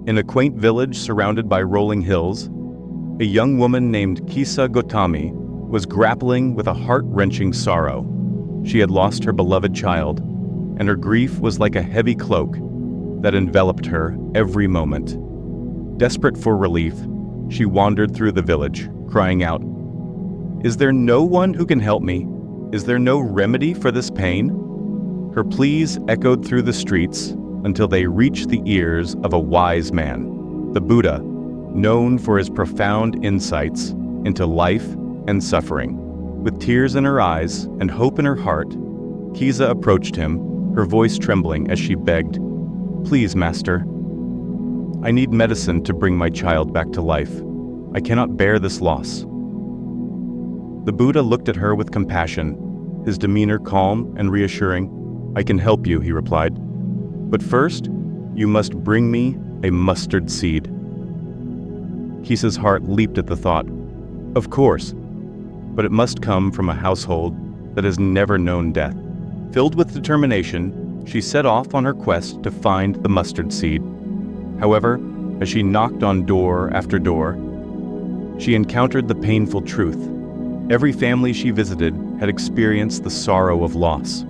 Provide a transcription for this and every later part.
In a quaint village surrounded by rolling hills, a young woman named Kisa Gotami was grappling with a heart-wrenching sorrow. She had lost her beloved child, and her grief was like a heavy cloak that enveloped her every moment. Desperate for relief, she wandered through the village, crying out, "Is there no one who can help me? Is there no remedy for this pain?" Her pleas echoed through the streets until they reached the ears of a wise man, the Buddha, known for his profound insights into life and suffering. With tears in her eyes and hope in her heart, Kisa approached him, her voice trembling as she begged, "Please, Master, I need medicine to bring my child back to life. I cannot bear this loss." The Buddha looked at her with compassion, his demeanor calm and reassuring. "I can help you," he replied. "But first, you must bring me a mustard seed." Kisa's heart leaped at the thought. Of course, but it must come from a household that has never known death. Filled with determination, she set off on her quest to find the mustard seed. However, as she knocked on door after door, she encountered the painful truth. Every family she visited had experienced the sorrow of loss.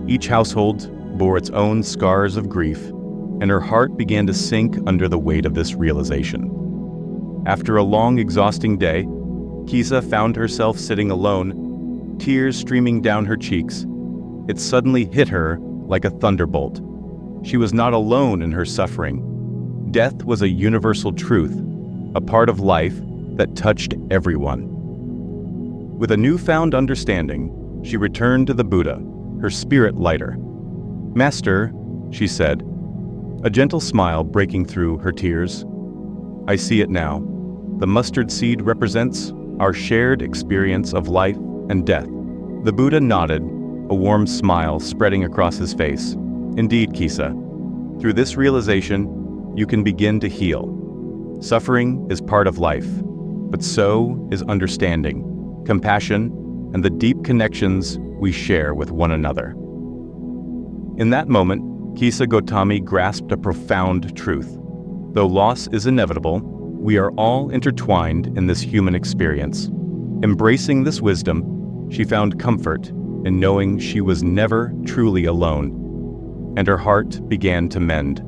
Each household bore its own scars of grief, and her heart began to sink under the weight of this realization. After a long, exhausting day, Kisa found herself sitting alone, tears streaming down her cheeks. It suddenly hit her like a thunderbolt. She was not alone in her suffering. Death was a universal truth, a part of life that touched everyone. With a newfound understanding, she returned to the Buddha, her spirit lighter. "Master," she said, a gentle smile breaking through her tears, "I see it now. The mustard seed represents our shared experience of life and death." The Buddha nodded, a warm smile spreading across his face. "Indeed, Kisa, through this realization, you can begin to heal. Suffering is part of life, but so is understanding, compassion, and the deep connections we share with one another." In that moment, Kisa Gotami grasped a profound truth. Though loss is inevitable, we are all intertwined in this human experience. Embracing this wisdom, she found comfort in knowing she was never truly alone, and her heart began to mend.